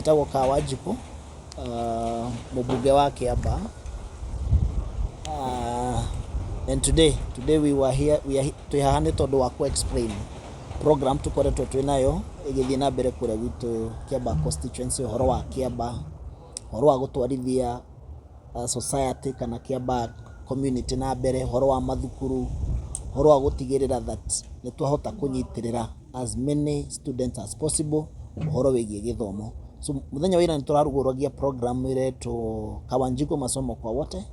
njitagwo Kawanjiku, mũmbunge wa Kiambaa. And today we are here twihana tondu wa ku explain program tukoretwo twinayo igithii na mbere kure witu Kiambaa constituency, horo wa Kiambaa, horo wa gutwarithia society kana Kiambaa community na mbere, horo wa mathukuru, horo wa gutigirira that ni twahota kunyitirira as many students as possible horo wigie githomo. So muthenya wira ni turaruguragia program ireto Kawanjiku masomo kwa wote,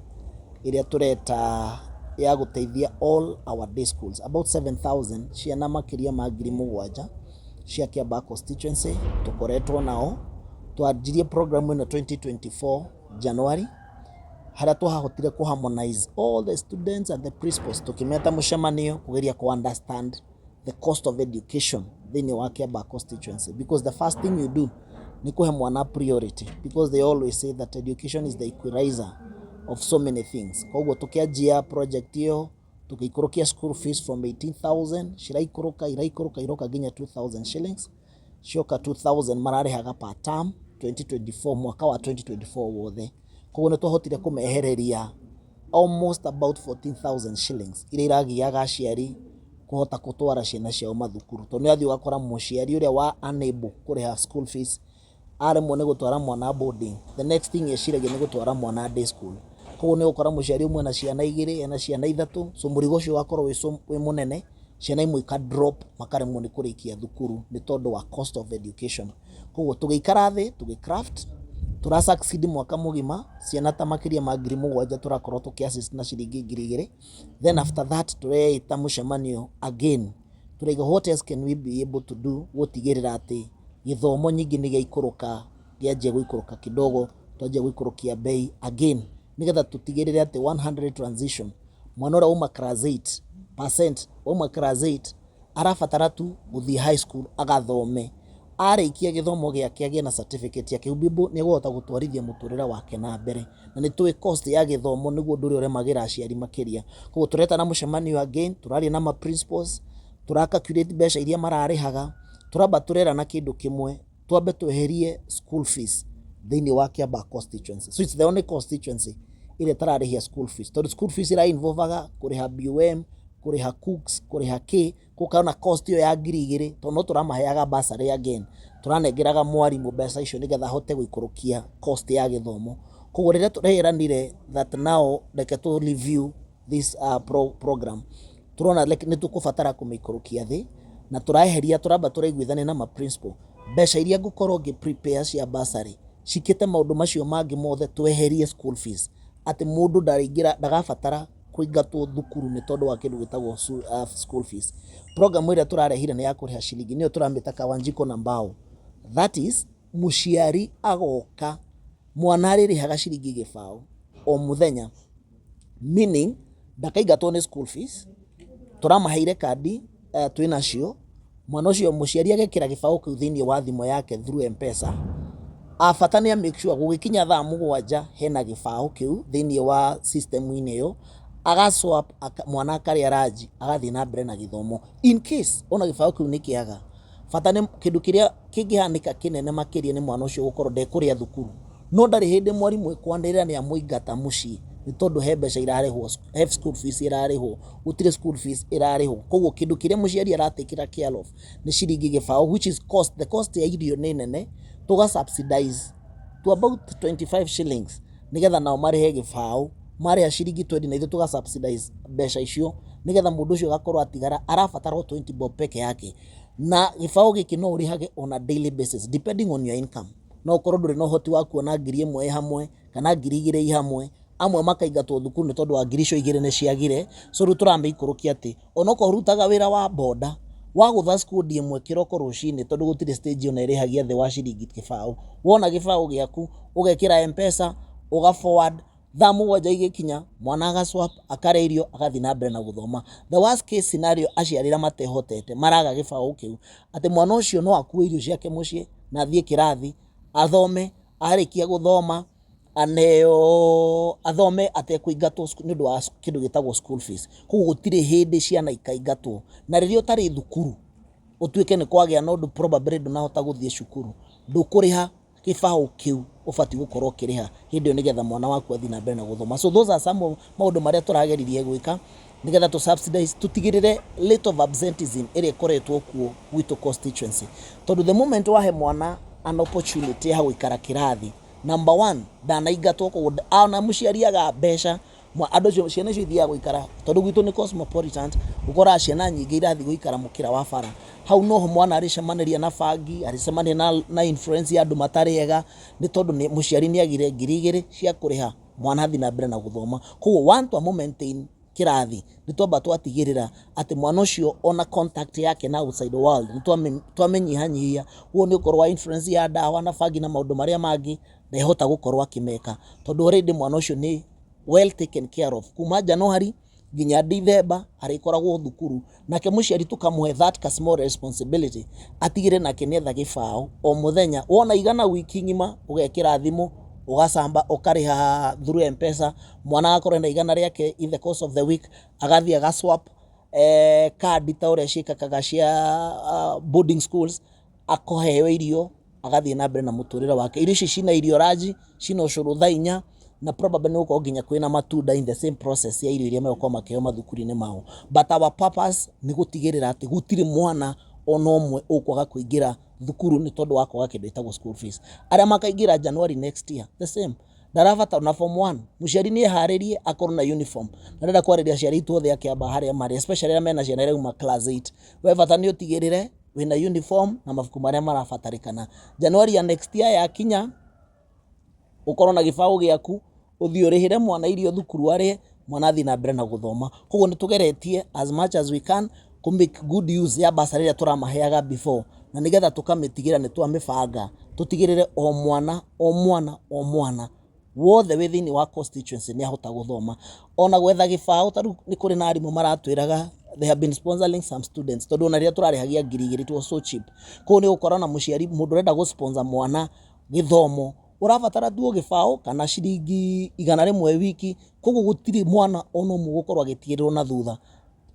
iria tureta ya guteithia all our day schools, about 7,000 ciana makiria ma 7,000 cia Kiambaa constituency tukoretwo nao. Twanjirie program ino 2024 January, haria twahotire ku harmonize all the students and the principals, tukimeta mucemanio kugeria ku understand the cost of education thini wa Kiambaa constituency, because the first thing you do ni kuhe mwana priority, because they always say that education is the equalizer of so many things. Koguo tukianjia project hiyo tukiikurukia school fees from 18,000 iraikuruka iroka nginya 2,000 shillings, cioka 2,000 mararihaga per term 2024 mwaka wa 2024 wothe. Koguo ni twahotire kumehereria almost about 14,000 shillings iria iragiaga aciari kuhota gutwara ciana ciao mathukuru. Tondu ni athi ugakora muciari uria wa unable kuriha school fees aremwo ni gutwara mwana boarding, the next thing eciragia ni gutwara mwana day school. Koguo ni gukora muciari umwe na ciana 2 ena ciana 3, so murigo ucio wakorwo wi munene, ciana imwe ka drop makaremwo ni kurikia thukuru ni tondu wa cost of education. Koguo tugiikara thi tugicraft tura succeed mwaka mugima, ciana ta makiria ma 7,000 turakorwo tukiassist na ciringi 2,000. Then after that tureita mucemanio again, turaiga what else can we be able to do gutigirira ati githomo nyingi ni giaikuruka, gianjia guikuruka kidogo, twanjia guikurukia bei again, nigetha tutigirire ati 100 transition mwana ura uma class 8% uma class 8 arafatara tu guthii high school agathome, arikia githomo giake agie na certificate yake ubibu ni guhota gutwarithia muturira wake na mbere, na ni tui cost ya githomo niguo nduri uremagira aciari makiria. Koguo tureta na mucemanio again, turaria na ma principals, turacalculate besha iria mararihaga, turamba turera na kindu kimwe, twambe tweherie school fees thini wa Kiambaa constituency. So it's the only constituency ile tararihia school fees. Tondu school fees ira involvaga kuriha BUM, kuriha cooks, kuriha K, kukaona cost yo ya 2,000, tondu turamaheaga bursary again, turanengeraga mwarimu mbeca icio nigetha hote guikurukia cost ya githomo. Koguo riria tureranire that now like to review this program, turona like ni tukubatara kumikurukia thi, na turaeheria turamba turaiguithane na ma principal mbeca iria ngukorwo ngi prepare cia bursary cikite maundu macio mangi mothe tweherie school fees, ati mundu ndagabatara kuingatwo thukuru ni tondu wa kindu gitagwo school fees. Program ira turarehire ni ya kuriha ciringi niyo turamita Kawanjiku na mbao, that is muciari agoka mwana aririhaga ciringi gibao o muthenya, meaning ndakaingatwo ni school fees, turamaheire kandi twinacio, mwana ucio muciari agekira gibao kiu thini wa thimo yake through M-Pesa, afatania make sure gugikinya thaa 7 hena gibao kiu thini wa system ine yo, agaswap mwana akari araji agathi na mbere na githomo. In case ona gibao kiu ni kiaga, fatane kindu kiria kingihanika kinene makiria ni mwana ucio gukorwo ndekuria thukuru, no ndari hindi mwarimu ekwandira ni amuingata mucii ni tondu he mbeca irarihwo, he school fees irarihwo, gutire school fees irarihwo. Koguo kindu kiria muciari aratikira care of ni ciringi gibao, which is the cost ya irio ni nene, tuga subsidize to about 25 shillings nigetha nao marihe gibao, mariha ciringi 20 na ithu tuga subsidize mbeca icio nigetha mundu ucio gakorwo atigara arafatara 20 bob peke yake, na gibao giki no urihage on a daily basis depending on your income. No korwo nduri no hoti wa kuona 1,000 hamwe kana 2,000 hamwe, amwe makaingatwo thukuru ni tondu wa 2,000 ni ciagire. So ru turambe ikurukia ati onoko rutaga wira wa boda wa gutha school imwe kiroko rucini tondu gutire stage ona irihagia the wa ciringi gibao, wona gibao giaku ugekira M-Pesa uga forward thaa 7 igikinya mwana agaswap akareirio agathi na mbere na guthoma. The worst case scenario aciarira matehotete maraga gibao kiu, ati mwana ucio no akue irio ciake mucii na thie kirathi athome, arikia guthoma aneo athome atekuingatwo ni ndu wa kindu gitagwo school fees. Koguo gutire hindi ciana ikaingatwo, na riria utari thukuru utuike ni kwagia no ndu probably ndunahota guthie cukuru, ndukuriha gĩbaũ kĩu ũbati gũkorwo kĩrĩha hĩndĩ ĩyo nĩgetha mwana waku athi na mbere na gũthoma. So those are some maũndũ marĩa tũrageririe gwĩka nĩgetha tũ subsidize tutigĩrĩre rate of absenteeism ĩrĩa ĩkoretwo kuo gwitũ constituency. Tondũ the moment wahe mwana an opportunity ya gũikara kĩrathi, number one, ndanaingatwo kũgũ ana mũciari aga mbeca andũ cio ciana icio ithiaga gũikara tondũ gwitũ nĩ cosmopolitan, ũkoraga ciana nyingĩ irathiĩ gũikara mũkĩra wa bara. Hau noho mwana arĩcemanĩria na bangi, arĩcemania na influence ya andũ matarĩ ega, nĩ tondũ mũciari nĩagire 2,000 cia kũrĩha mwana athi na mbere na gũthoma. Koguo want to maintain kĩrathi nĩ twamba twatigĩrĩra atĩ mwana ũcio ona contact yake na outside world nĩ twamenyihanyihia. Ũguo nĩ ũkorwo wa influence ya ndawa na bangi na maũndũ marĩa mangĩ ndehota gũkorwo akĩmeka, tondũ already mwana ũcio nĩ well taken care of kuma January nginya December arĩkoragwo thukuru, nake mũciari tũkamũhe that small responsibility atigĩre nake nĩetha gĩbaũ o mũthenya. Wona igana wiki ng'ima ũgekĩra thimũ ũgacamba ũkarĩha through M-Pesa, mwana agakorwo na igana rĩake in the course of the week, agathiĩ agaswap kadi ta ũrĩa ciĩkĩkaga cia boarding schools, akoheo irio agathiĩ na mbere na mũtũrĩre wake. Irio ici cina irio ranji, cina ũcũrũ thaa 4 na probably nĩ gũkorwo nginya kwĩna matunda in the same process ya irio iria megũkorwo makĩheo mathukuru-inĩ mao. But our purpose nĩ gũtigĩrĩra atĩ gũtirĩ mwana ona ũmwe ũkwaga kũingĩra thukuru nĩ tondũ wa kwaga kĩndũ gĩtagwo school fees. Arĩa makaingĩra January next year the same, ndarabatara na form 1 mũciari nĩ eharĩrie akorwo na uniform. Na ndĩrenda kwarĩria aciari aitũ othe a Kiambaa harĩa marĩ, especially arĩa mena ciana irauma class 8, we bata nĩ ũtigĩrĩre wĩna uniform na mabuku marĩa marabatarĩkana. January ya next year yakinya ukorwo na gĩbaũ gĩaku, ũthiĩ ũrĩhĩre mwana irio thukuru arĩe, mwana athi na mbere na gũthoma. Koguo nĩ tũgeretie as much as we can to make good use ya basarĩ ĩrĩa tũramaheaga before, na nĩgetha tũkamĩtigĩra nĩ twamĩbanga tũtigĩrĩre o mwana wothe wĩ thĩinĩ wa constituency nĩ ahota gũthoma. Ona gwetha gĩbaũ tarũ nĩ kũrĩ na arimũ maratwĩraga they have been sponsoring some students, tondũ ona rĩrĩa tũrarĩhagia 2,000 it was so cheap. Koguo nĩ gũkorwo na mũciari mũndũ ũrenda gũsponsor mwana gĩthomo ũrabatara tu gĩbaũ kana ciringi 100 wiki. Koguo gũtirĩ mwana ona ũmwe gũkorwo agĩtigĩrĩrwo na thutha.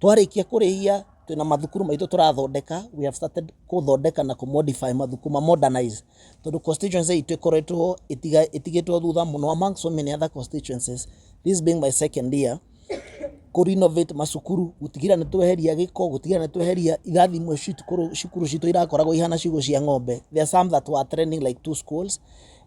Twarĩkia kũrĩhia twĩna mathukuru maitũ tũrathondeka, we have started gũthondeka na kũmodify mathukuru modernize, tondũ constituency itũ ĩkoretwo ĩtigĩtwo thutha mũno among so many other constituencies. This being my second year kũ-renovate macukuru, gũtigĩra nĩ tweheria gĩko, gũtigĩra nĩ tweheria irathi imwe cukuru citũ irakoragwo ihana ciugũ cia ng'ombe. There are some that were trending like 2 schools.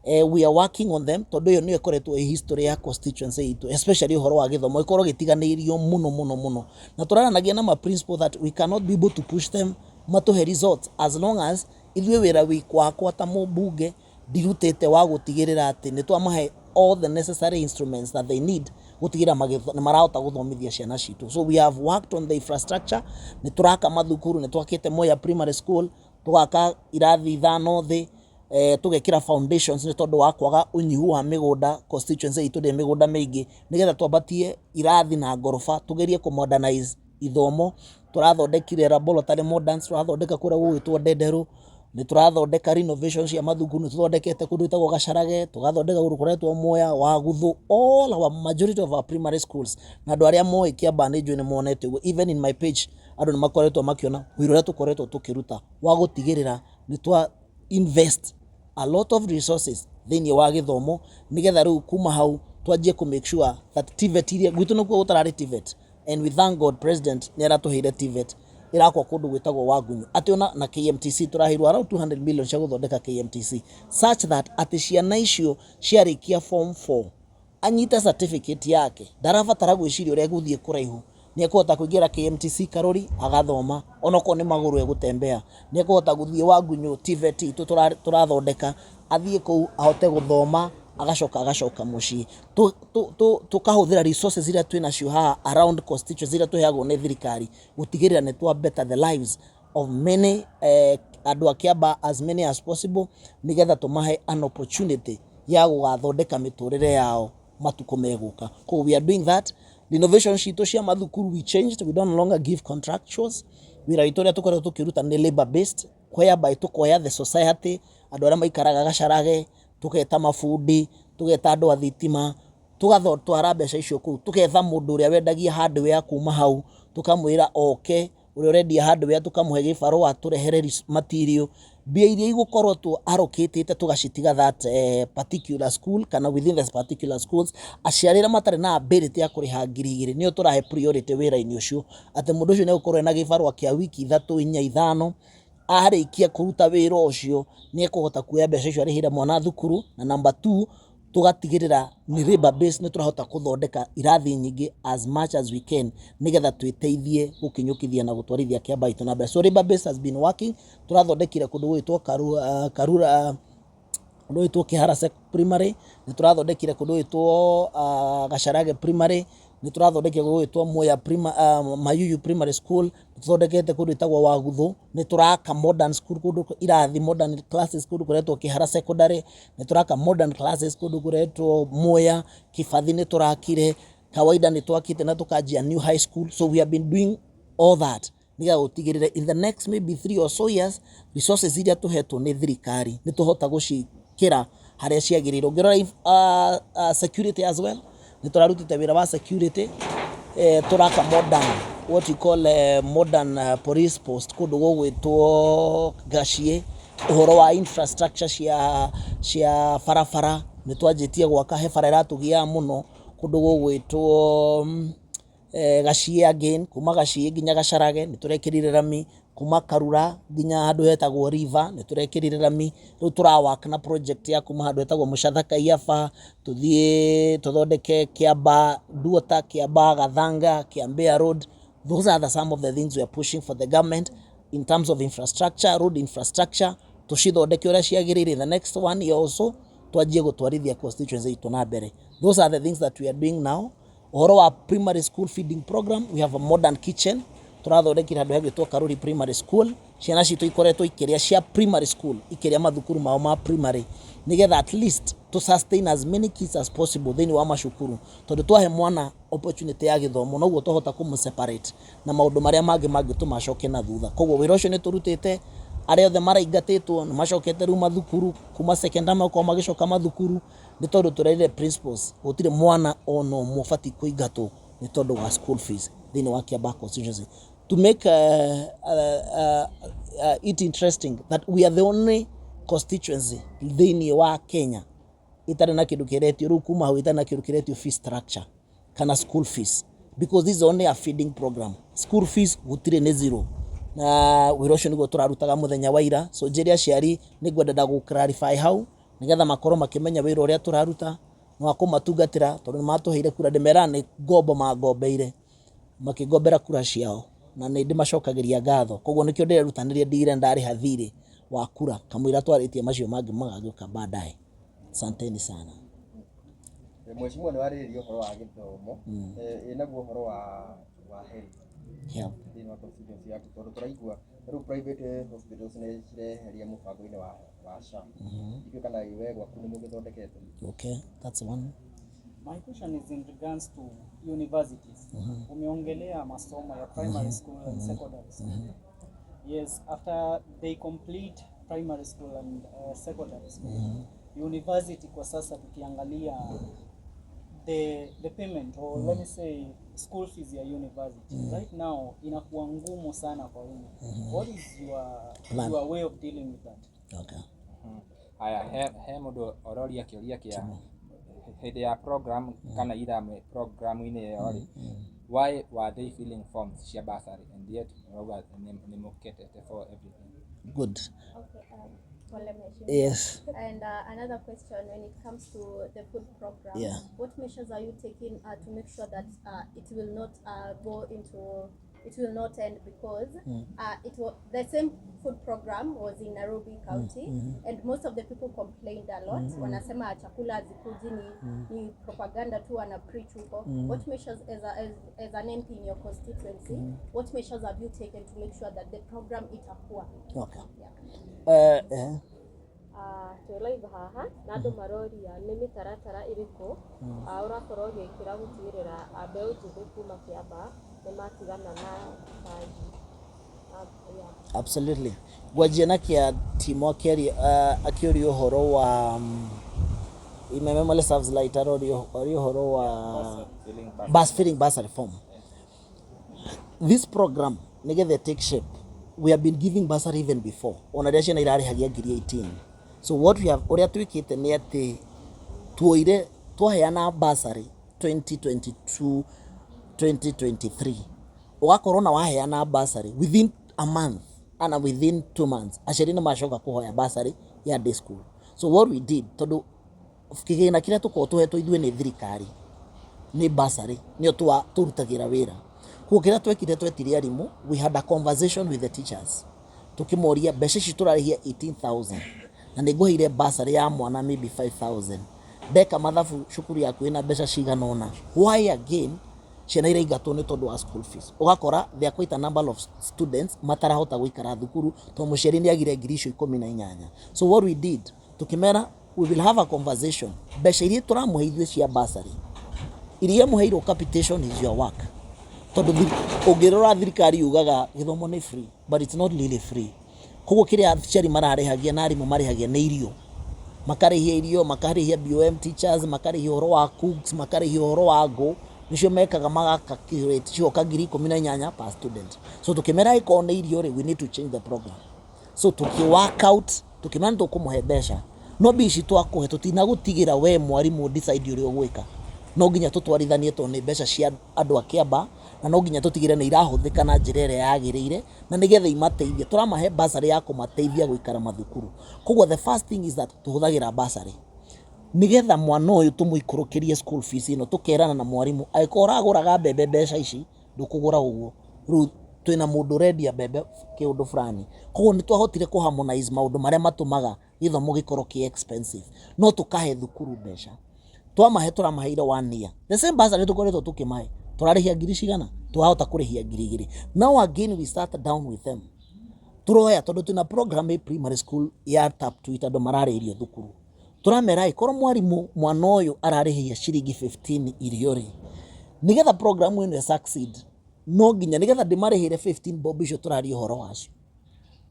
We are working on them tondũ ĩyo nĩyo ĩkoretwo history ya constituency itũ, especially ũhoro wa gĩthomo ikorwo gĩtiganĩirio mũno, na tũraranagia na ma principle that we cannot be able to push them matũhe results as long as ithuĩ wĩra wakwa ta mũmbunge ndirutĩte wa gũtigĩrĩra atĩ nĩ twamahe all the necessary instruments that they need gũtigĩra nĩ marahota gũthomithia ciana citũ. So we have worked on the infrastructure, nĩ tũraka mathukuru, nĩ twakĩte Moya primary school, tũgaka irathi 5 thĩ, tũgekĩra foundations nĩ tondũ wa kwaga ũnyihu wa mĩgũnda. Constituency itũ ndĩ mĩgũnda mĩingĩ, nĩgetha twambatie irathi na ngoroba tũgerie kũ-modernize ithomo. Tũrathondekire laboratory moderns, tũrathondeka kũrĩa gũgwĩtwo Ndenderũ, nĩ tũrathondeka renovations ya mathukuru, nĩ tũthondekete kũndũ gwĩtagwo Gacarage, tũgathondeka kũndũ kũretwo Moya, Wagũthũ, all our majority of our primary schools. Na andũ arĩa moĩ Kiambaa nĩ njũĩ nĩ monete ũguo. Even in my page andũ nĩ makoretwo makĩona wĩra ũrĩa tũkoretwo tũkĩruta wa gũtigĩrĩra nĩ twa invest a lot of resources thĩinĩ wa gĩthomo, nĩgetha rĩu kuma hau twanjie kũ make sure that TVET iria gwitũ nĩkuo gũtararĩ TVET, and we thank God president nĩ aratũheire TVET irakwo kũndũ gwĩtagwo Wagunyu, atĩ ona na KMTC tũraheirwo around 200 million cia gũthondeka KMTC such that atĩ ciana icio ciarĩkia form 4 anyita certificate yake ndarabatara gwĩciria ũrĩa egũthiĩ kũraihu, nĩ ekũhota kũingĩra KMTC Karori agathoma, onokorwo nĩ magũrũ egũtembea, nĩ ekũhota gũthiĩ Wagunyu TVET itũ tũrathondeka, athiĩ kũu ahote gũthoma agacoka mũciĩ. Tũkahũthĩra resources iria twĩnacio haha around constituencies iria tũheagwo nĩ thirikari gũtigĩrĩra nĩ twa better the lives of many andũ a Kiambaa as many as possible, nĩgetha tũmahe an opportunity ya gũgathondeka mĩtũrĩre yao matukũ megũka. Koguo we are doing that. Renovation citũ cia mathukuru we changed, we don't longer give contractuals. Wĩra witũ ũrĩa tũkoretwo tũkĩruta nĩ labor based, whereby tũkoya the society, andũ arĩa maikaraga Gacarage, tũgeta mabundi, tũgeta andũ a thitima, tũgatwara mbeca icio kũu, tũgetha mũndũ ũrĩa wendagia hardware kuma hau, tũkamwĩra oke, ũrĩa ũrendia hardware tũkamũhe gĩbarũa tũrehere material, mbia iria igũkorwo tu allocate tugacitiga that particular school kana within this particular schools aciari arĩa matarĩ na ability ya kũrĩha 2,000 nĩo tũrahe priority wĩra-inĩ ũcio atĩ mũndũ ũcio nĩegũkorwo ena gĩbarũa kĩa wiki 3 4 5 arĩkia kũruta wĩra ũcio nĩekũhota kuoya mbeca icio arĩhĩre mwana thukuru na number 2 tugatigĩrĩra ni labor base nĩ tũrahota kũthondeka irathi nyingĩ as much as we can nigetha twĩteithie gũkinyũkithia na gũtwarithia Kiambaa itũ na mbere. So labor base has been working. Tũrathondekire kũndũ gwĩtwo Karura kũndũ gwĩtwo Kĩhara primary, nĩ tũrathondekire kũndũ gwĩtwo Gacarage primary, nĩ tũrathondekire kũndũ gwĩtwo Mayuyu primary school, nĩ tũthondekete kũndũ gwĩtagwo Waguthu, nĩ tũraka modern school kũndũ irathi modern classes kũndũ kũretwo Kĩhara secondary, nĩ tũraka modern classes kũndũ kũretwo Muya, Kĩbathi nĩ tũrakire, Kawaida nĩ twakite na tũkanjia new high school. So we have been doing all that niga gũtigĩrĩra in the next maybe 3 or so years resources iria tũhetwo nĩ thirikari nĩ tũhota gũcikĩra harĩa ciagĩrĩirwo. Ngĩrora security as well, nĩ tũrarutĩte wĩra wa security, tũraka modern what you call modern police post kũndũ gũgwĩtwo Gaciĩ. Ũhoro wa infrastructure cia barabara nĩ twanjĩtie gwaka, he bara ĩratũgia mũno kũndũ gũgwĩtwo Gaciĩ again, kuma Gaciĩ nginya Gacarage nĩ tũrekĩrire rami, kuma Karura nginya handũ hetagwo River nĩ tũrekĩrire rami. Rĩu tũrawaka na project ya kuma handũ hetagwo Mũcatha Kaiaba tũthiĩ tũthondeke Kiambaa Nduota, Kiambaa Gathanga, Kiambaa Road. Those are some of the things we are pushing for the government in terms of infrastructure, road infrastructure. Tucithondeke ũrĩa ciagĩrĩire in the next 1 year also twanjie gũtwarithia constituency itũ na mbere. Those are the things that we are doing now. Ũhoro wa primary school feeding program, we have a modern kitchen. Tũrathondekire handũ hegwĩtwo Karuri primary school. Ciana citũ ikoretwo ikĩrĩa cia primary school, ikĩrĩa mathukuru mao ma primary, nigetha at least to sustain as many kids as possible thĩinĩ wa macukuru. Tondũ twahe mwana opportunity ya gĩthomo noguo tũhota kũmũ-separate na maũndũ marĩa mangĩ mangĩtũma acoke na thutha. Koguo wĩra ũcio nĩ tũrutĩte, arĩa othe maraingatĩtwo nĩ macokete rĩu mathukuru, kuma secondary makorwo magĩcoka mathukuru, nĩ tondũ tũraire principles gũtirĩ mwana ona ũmwe ũbatiĩ kũingatwo nĩ tondũ wa school fees thĩinĩ wa Kiambaa constituency. To make it interesting that we are the only constituency thĩinĩ wa Kenya itarĩ na kĩndũ kĩretio rĩu kuma hau itarĩ na kĩndũ kĩretio fee structure kana school fees, because this is only a feeding program. School fees gũtirĩ nĩ zero, na wĩra ũcio nĩguo tũrarutaga mũthenya wa ira. So njĩra aciari nĩ ngwenda gũ clarify hau nigetha makorwo makĩmenya wĩra ũrĩa tũraruta na kũmatungatĩra, tondũ nĩ matũheire kura, ndĩmera nĩ ngombo mangombeire makĩgombera kura ciao na nĩ ndĩmacokagĩria ngatho. Koguo nĩkĩo ndĩrerutanĩria ndigire ndarĩha thirĩ wa kura kamũira twarĩtie macio mangĩ magagĩũka baadaye. Asanteni sana. Mheshimiwa nĩ warĩrĩria ũhoro wa gĩthomo, naguo ũhoro wa health. Yeah. Thĩinĩ wa constituency yaku, tondũ tũraigua rĩu private hospitals nĩ cireheria mũbango-inĩ wa SHA. Ithuĩ kana we gwaku nĩ mũgĩthondekete? Okay, that's one. My question is in regards to universities. Umeongelea masomo ya primary school and secondary school. Yes, after they complete primary school and secondary school, university kwa sasa tukiangalia the payment or let me say school fees ya university right now inakuwa ngumu sana kwa wengi. What is your way of dealing with that? Okay. Haya, he mũndũ ororia kĩũria kĩa hĩndĩ ya program kana ira program-inĩ ĩyo rĩ, why were they filling forms cia bursary and yet nĩ mũketete for everything? Good. Okay, yes. And another question, when it comes to the food program, what measures are you taking to make sure that it will not it will not end, because the same food program was in Nairobi County, and most of the people complained a lot. Wanasema chakula hazikuji, ni propaganda tu wana preach huko. What measures as an MP in your constituency, what measures have you taken to make sure that the program itakuwa? Okay. Live haha na andũ maroria nĩ mĩtaratara ĩrĩkũ ũrakorwo ũgĩkĩra gũtigĩrĩra mbeũ njĩthĩ kuma Kiambaa nĩ matigana na Absolutely. Gwajia na kia timo akĩũria ũhoro wa imemele serves light ũhoro wa bus feeding bursary form. This program nigetha take shape we have been giving bursary even before ona rĩrĩa ciana irarĩhagia 18,000. So what we have ũrĩa twĩkĩte nĩ atĩ tuoire twaheana bursary 2022 2023 ugakorwo na waheana bursary within a month and within 2 months aciari nĩ macoka kũhoya bursary ya day school. So what we did, tondũ kĩgĩna kĩrĩa tũkorwo tũhetwo ithuĩ nĩ thirikari nĩ bursary nĩo tũrutagĩra wĩra. Koguo kĩrĩa twekire twetire arimũ, we had a conversation with the teachers tukĩmoria mbeca ici tũrarĩhia 18,000 na nĩ ngũheire bursary ya mwana maybe 5,000. Ndeka mathabu cukuru yaku ĩna mbeca cigana ũna, why again ciana iraingatwo nĩ tondũ wa school fees? Ũgakora there are quite a number of students matarahota gũikara thukuru tondũ mũciari nĩ agire ngiri icio 18. So what we did, tukimera we will have a conversation, mbeca iria tũramũhe ithuĩ cia bursary iria mũheirwo capitation is your work. Tondũ ũngĩrora thirikari yugaga gĩthomo nĩ free, but it's not really free. Koguo kĩrĩa aciari mararĩhagia na arimũ marĩhagia nĩ irio, makarĩhia irio, makarĩhia BOM teachers, makarĩhia ũhoro wa cooks, makarĩhia ũhoro wa ngũ, nicio mekaga magaka-calculate cioka 18,000 per student. So tukimera iko nĩ irio rĩ, we need to change the program. So work out, tukimana tũkũmũhe mbeca, no bici twakũhe tũtinagũtigĩra we mwarimũ decide ũrĩa ũgwĩka. No nginya tũtwarithanie tondũ nĩ mbeca cia andũ a Kiambaa na no nginya tũtigĩre nĩ irahũthĩka na njĩra ĩrĩa yagĩrĩire na nĩgetha imateithie. Tũramahe bursary ya kũmateithia gũikara mathukuru. Koguo the first thing is that tũhũthagĩra bursary nĩgetha mwana ũyũ tũmũikũrũkĩrie school fees ĩno, tũkerana na mwarimũ angĩkorwo ũragũraga mbembe mbeca ici ndũkũgũra ũguo, rĩu twĩna mũndũ ũrendia mbembe kĩũndũ fulani. Koguo nĩ twahotire kũ-harmonize maũndũ marĩa matũmaga gĩthomo gĩkorwo kĩ expensive, no tũkahe thukuru mbeca. Twamahe tũramaheire 1 year, the same bursary tũkoretwo tũkĩmahe tũrarĩhia ngiri cigana, twahota kũrĩhia ngiri 2,000. Now again we start down with them, tũroya tondũ twĩna program ya primary school ya tap to andũ mararĩrio thukuru. Turamera ikorwo mwarimu mwana ũyũ ararĩhia ciringi 15 irio rĩ, nĩgetha program ĩno succeed no nginya nĩgetha ndĩmarĩhĩre 15 bob icio tũraria ũhoro wacio,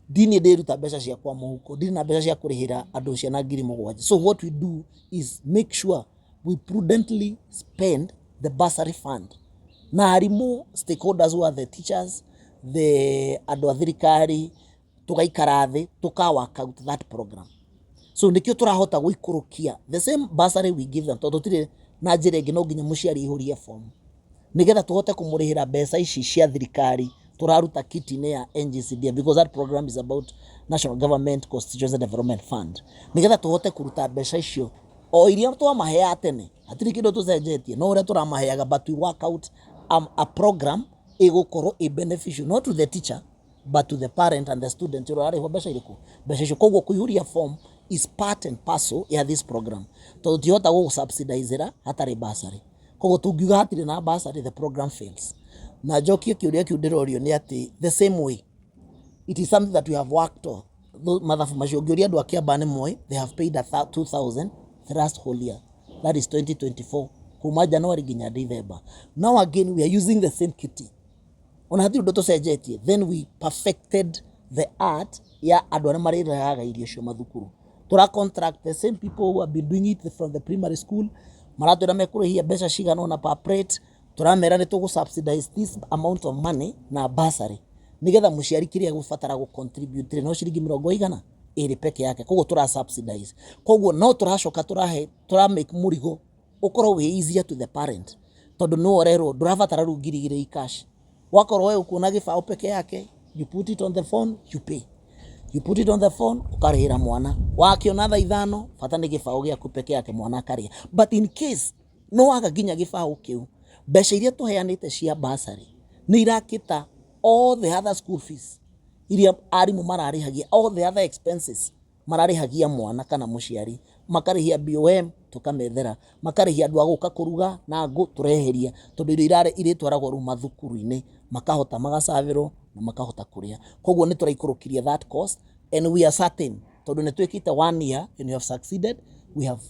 ndini ndĩruta mbeca ciakwa mũhuko, ndini na mbeca cia kũrĩhĩra andũ ciana 7,000. So what we do is make sure we prudently spend the bursary fund. Na arimũ, stakeholders who are the teachers, the andũ a thirikari, tugaikara thĩ work out that program. So nikio turahota guikurukia the same bursary we give them, tondu tire na njira ingi no nginya muciari ihurie form nigetha tuhote kumurihira mbeca ici cia thirikari turaruta kiti-ini ya NGCDF, because that program is about National Government Constituency Development Fund, nigetha tuhote kuruta mbeca icio o iria twamahea tene, hatiri kindu tucenjetie no uria turamaheaga, but we work out a program igukorwo a beneficial not to the teacher but to the parent and the student. Urarihwo mbeca iriku, mbeca icio. Koguo kuihuria form is part and parcel ya this program, tondu tihota gå subsidizera hatarĩ bursary. Koguo tungiuga hatirĩ na bursary, the program fails. Na njokie kĩũria kĩu ndĩrorio nĩ atĩ the same way it is something that we have worked on. Mathabu macio ũngĩũria andũ a Kiambaa nĩ moĩ, they have paid 2,000 the last whole year, that is 2024 kuma January nginya December. Now again we are using the same kit, ona hatirĩ ũndũ tũcenjetie. Then we perfected the art ya andũ arĩa marĩrehaga irio cio mathukuru. Tura contract the same people who have been doing it from the primary school, maratwĩra mekũrĩhia mbeca cigana ona per plate. Turamera nĩ tũgũ subsidize this amount of money na bursary, nigetha mũciari kĩrĩa gũbatara gũ contribute no ciringi 20 ĩrĩ peke yake. Koguo tura subsidize, koguo no turacoka tura make mũrigo ũkorwo wĩ easier to the parent, tondu no orero ndũrabatara rĩu ngiri 2 cash. Wakorwo wewe ukuona gĩbaũ peke yake, you put it on the phone, you pay. You put it on the phone, ukarĩhĩra mwana. Wakiona thaa 5, bata nĩ gĩbaũ gĩaku peke yake, mwana akarĩha. But in case no waga nginya gĩbaũ kĩu, mbeca iria tũheanĩte cia bursary nĩ irakĩta all the other school fees iria arimũ mararĩhagia, all the other expenses mararĩhagia mwana kana mũciari. Makarĩhia BOM tukamethera, makarĩhia andũ a gũka kũruga na ngũ tureheria, tondũ irio irĩtwaragwo rĩu mathukuru-inĩ makahota magacavirwo na makahota kũrĩa. Koguo nĩ tũraikũrũkirie that cost, and we are certain tondu nĩ twĩkĩte 1 year and we have succeeded. We have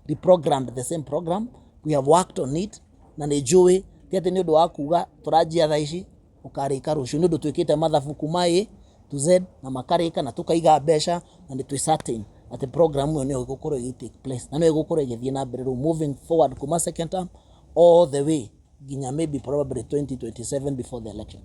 reprogrammed the same program, we have worked on it, na nĩ njũĩ ti atĩ nĩ ũndũ wa kuga tũranjia thaa ici ũkarĩka rũciũ, nĩ ũndũ twĩkĩte mathabu kuma A to Z na makarĩka na tũkaiga mbeca, na nĩ twĩ certain atĩ program ĩyo nĩ ĩgũkorwo ĩgĩ take place na nĩ ĩgũkorwo ĩgĩthiĩ na mbere rĩu moving forward kuma second term all the way nginya maybe probably 2027 before the election.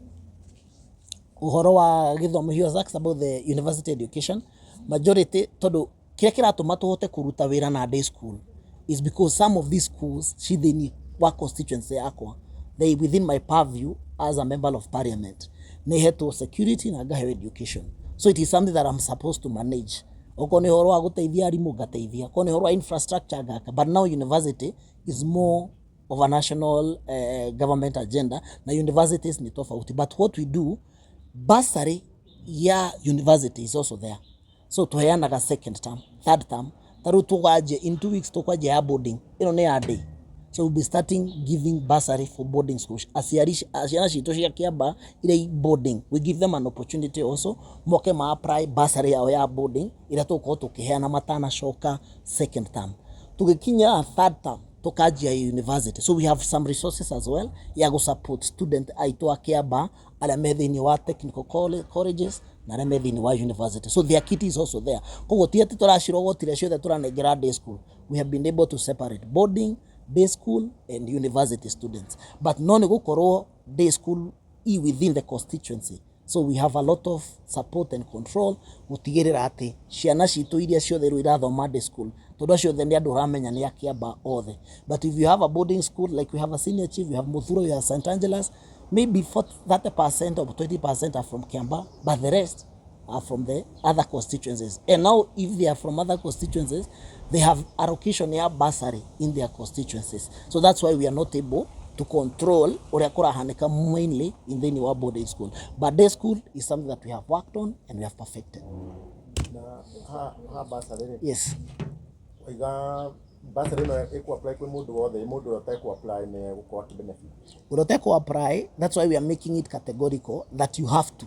uhoro wa githomo, he was asked about the university education. Majority tondu kira kiratuma tuhote kuruta wira na day school is because some of these schools thini wa constituency yakwa, they within my purview as a member of parliament, ni heto security na ngaheo education, so it is something that I'm supposed to manage. Oko ni horo wa guteithia arimu ngateithia, ko ni horo wa infrastructure ngaka, but now university is more of a national government agenda, na universities ni tofauti. But what we do, bursary ya university is also there, so tuheanaga second term, third term, taru tukaje in 2 weeks tukaje ya boarding ino ni ya day, so we'll be starting giving bursary for boarding schools. Ciana citũ cia Kiambaa ire boarding, we give them an opportunity also moke ma apply bursary yao ya boarding ira tuko tukiheana matana shoka second term. Tugikinya third term tukajia university, so we have some resources as well ya go support student aitwa Kiambaa ala methini wa technical colleges na ala methini wa university, so their kit is also there. Koguo ti ati turashirogotire ciothe turanengera day school, we have been able to separate boarding, day school and university students, but no ni gukorwo day school within the constituency, so we have a lot of support and control gutigirira ati ciana citu iria ciothe ru irathoma day school tondu ciothe ni andu ramenya ni Kiambaa othe. But if you have a boarding school, like we have a senior chief, we have Muthuro, we have St. Angela's, maybe 30% or 20% are from Kiambaa, but the rest are from the other constituencies. And now if they are from other constituencies, they have allocation ya bursary in their constituencies, so that's why we are not able to control uria kurahanika mainly in the new boarding school, but day school is something that we have worked on and we have perfected. Na ha bursary, Yes, iga bursary no eku apply kwa mundu wothe, mundu uria ku apply ne gukwa benefit urote ku apply, that's why we are making it categorical that you have to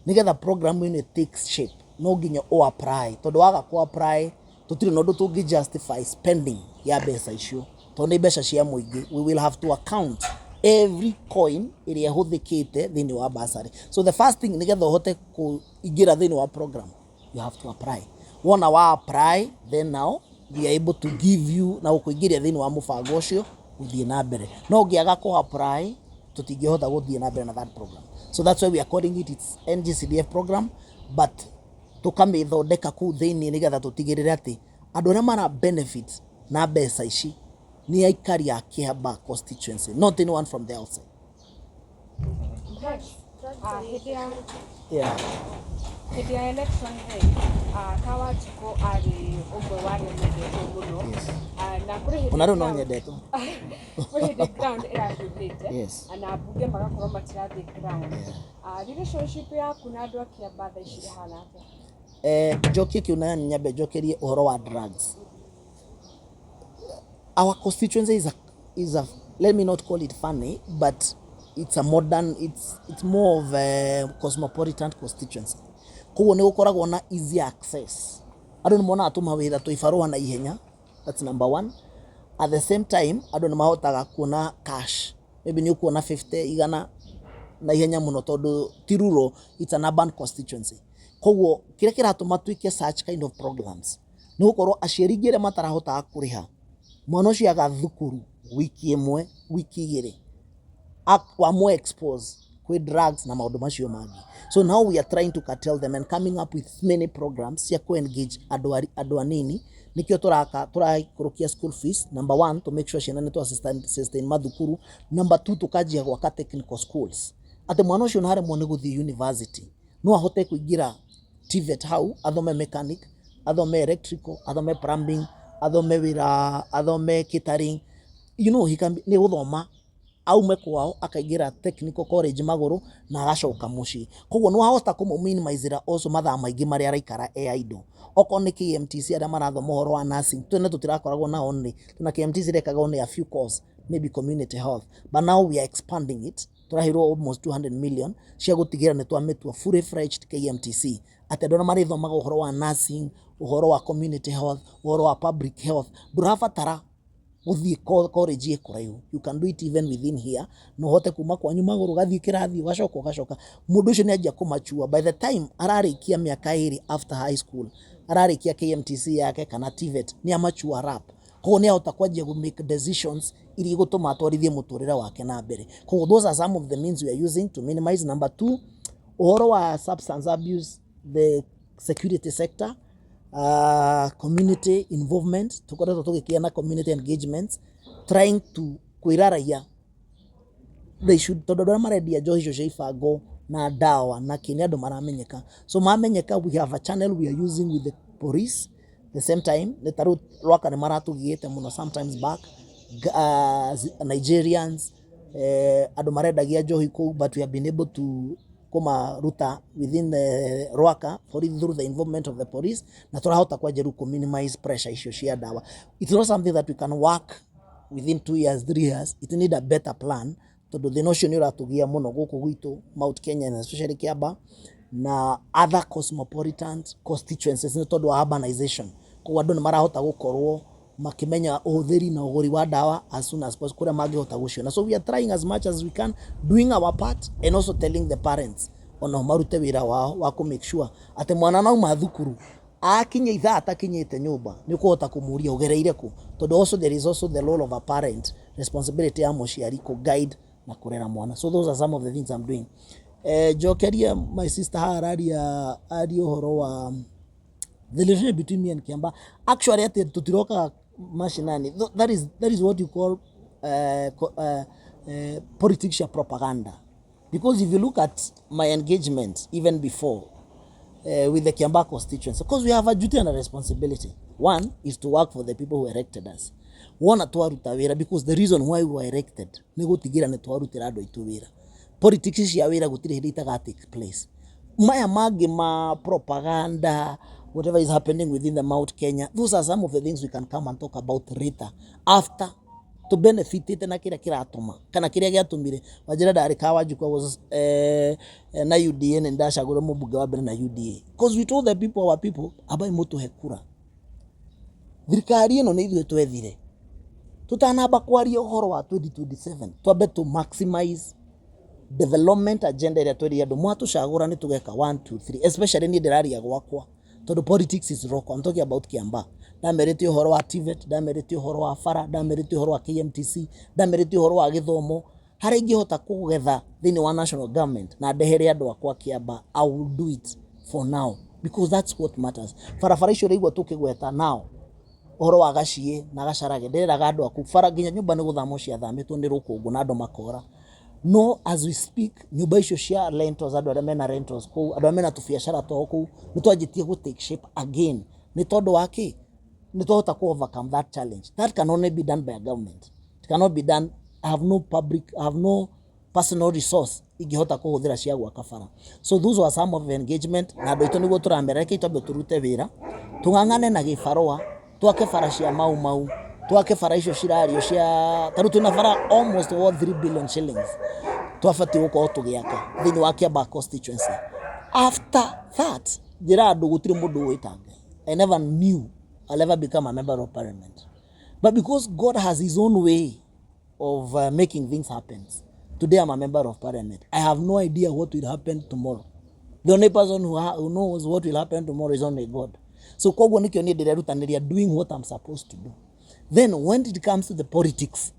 nigetha program when it takes shape no ginya o apply, tondu waga ku apply tutire no ndu tungi justify spending ya mbeca icio tondu mbeca cia muingi. We will have to account every coin iria huthikite thini wa bursary, so the first thing nigetha uhote kuingira thini wa program you have to apply. Wona wa apply, then now we are able to give you na ukuingiria thini wa mubango ucio uthie na mbere, no ngiaga ku apply tutingihota guthie na mbere na that program, so that's why we are calling it's NGCDF program, but tukamithondeka ku thini nigetha tutigirire ati andu aria mara benefit na mbeca ici ni aikari a Kiambaa constituency, not anyone from the outside. Yeah. Hĩndĩ ya election Kawanjiku arĩ ũmwe wa arĩa mendetwo mũno, na kũrĩ hĩndĩ Ona rĩu no nyendetwo. kũrĩ hĩndĩ ground ĩrahiũrĩte Yes. na mbunge magakorwo matirathiĩ ground. Relationship yaku na andũ a Kiambaa thaa ici ĩhana atĩa? Njokie kiuna nyambe njokerie uhoro wa drugs. Our constituency is a let me not call it funny, but it's a modern, it's more of a cosmopolitan constituency. Koguo ni gukoragwo na easy access, andu ni mona atuma wira twifarwa na ihenya, that's number one. At the same time andu ni mahotaga kuona cash, maybe ni ukuona 50 igana na ihenya muno tondu tiruro, it's an urban constituency. Koguo kire kiratuma twike such kind of programs ni gukorwo aciari ngire matarahota kuriha mwana ucio aga thukuru wiki imwe wiki igiri akwa more expose kwi drugs na maundu macio mangi. So now we are trying to curtail them and coming up with many programs cia ku engage andu anini, nikio turaikurukia school fees. Number one, to make sure ciana ni to sustain mathukuru. Number two, tukajia gwaka technical schools, ati mwana ucio nare mwone guthi university no ahote kuingira TVET hau athome mechanic, athome electrical, athome plumbing, athome wira, athome catering, you know, he can ni guthoma aume kwao akaingira technical college Maguru na agacoka mucii. Koguo no ahota kumu minimize also mathaa maingi maria araikara idle. Oko ni KMTC aria marathoma uhoro wa nursing, twene tutirakoragwo na only tuna KMTC rekaga only a few courses, maybe community health, but now we are expanding it. Turahirwo almost 200 million cia gutigira ni twamitwa fully fledged KMTC ati andũ marithomaga uhoro wa nursing, uhoro wa community health, uhoro wa public health. Ndurabatara uthie college ikuraihu, you can do it even within here. No hote kuma kwanyu Maguru gathie kirathi ugacoka mundu ucio ni anjia kumachua by the time ararikia miaka 2 after high school, ararikia KMTC yake kana TVET, ni amachua rap. Koguo ni ahota kwanjia to make decisions iri gutuma atwarithie muturire wake na mbere. Koguo those are some of the means we are using to minimize. Number two, uhoro wa substance abuse, the security sector, community involvement, tukoretwo tugikiana community engagements, trying to kwira raia they should, tondu andũ arĩa marendia njohi icio cia ibango na ndawa na kĩnĩ andũ maramenyeka, so mamenyeka, we have a channel we are using with the police. The same time nĩ ta rĩu rwaka nĩ maratũgiĩte mũno sometimes back, Nigerians, andũ marendagia njohi kũu, but we have been able to kumaruta within the rwaka through the involvement of the police, na tũrahota kwanjĩrĩu ku minimize pressure icio cia ndawa. It's not something that we can work within 2 years, 3 years. It need a better plan, tondu thina ucio ni uratugia muno guku gwitu Mount Kenya and especially Kiambaa na other cosmopolitan constituencies, ni tondu wa urbanization. Kwa andu ni marahota gukorwo makimenya uhuthiri na uguri wa dawa as soon as possible kuria mangihota guciona. So we are trying as much as we can, doing our part and also telling the parents ono marute wira wao wa ku make sure ati mwana nauma thukuru akinya ithaa atakinyite nyumba ni kuhota kumuria ugereire ku, tondu also there is also the role of a parent, responsibility ya muciari ku guide na kurera mwana. So those are some of the things I'm doing. Jokeria my sister hararia uhoro wa the relationship between me and Kiambaa. Actually ati tutiroka mashinani, that is what you call politics propaganda, because if you look at my engagement even before with the Kiambaa constituency, because we have a duty and a responsibility. One is to work for the people who elected us. One atwaruta wira, because the reason why we were elected ni gutigira ni twarutira andu aitu wira. Politics cia wira gutire hindi itaga take place. Maya magi ma propaganda, whatever is happening within the Mount Kenya, those are some of the things we can come and talk about later after to benefit it na kira kiratuma kana kiria giatumire wajira ndari Kawanjiku was na UDA and ndacagura mubunge wa mbere na UDA, because we told the people, our people, abai mutu hekura thirikari ino ni ithuĩ twethire tutanamba kwaria uhoro wa 2027 twambe to maximize development agenda iria tweri andu mwatucagura ni tugeka 1 2 3, especially ni ndiraria gwakwa tondu politics is rock. I'm talking about Kiambaa. Ndamerete uhoro wa TVET, ndamerete uhoro wa FARA, ndamerete uhoro wa KMTC, ndamerete uhoro wa githomo, hari ingihota kugetha thini wa national government na ndehere andu akwa Kiambaa. I will do it for now because that's what matters. Farafara icio reigwa tukigweta now uhoro wa gacie na gacarage ndereraga andu aku fara nginya nyumba ni guthamo cia thamitwo ni rukungu na andu makora. No, as we speak, nyumba icio cia rentals, andu aria mena rentals kou, andu aria mena tubiacara twao kou, ni twanjitie gu take shape again. Ni tondu wa ki ni twahota ku overcome that challenge. That can only be done by a government. It cannot be done. I have no personal resource ingihota kuhuthira cia gwaka bara. So those were some of the engagement na andu aitu niguo turamereke itambe turute wira tung'ang'ane na gibarua twake bara cia mau twake bara icio cirario cia taru tuna bara almost worth 3 billion shillings twafati guko tugiaka thini wa Kiambaa constituency. After that njira andu gutire mundu witange. I never knew I'll ever become a member of parliament, but because God has his own way of making things happen, today I'm a member of parliament. I have no idea what will happen tomorrow. The only person who knows what will happen tomorrow is only God. So koguo nikio ni ndirerutaniria doing what I'm supposed to do. Then when it comes to the politics,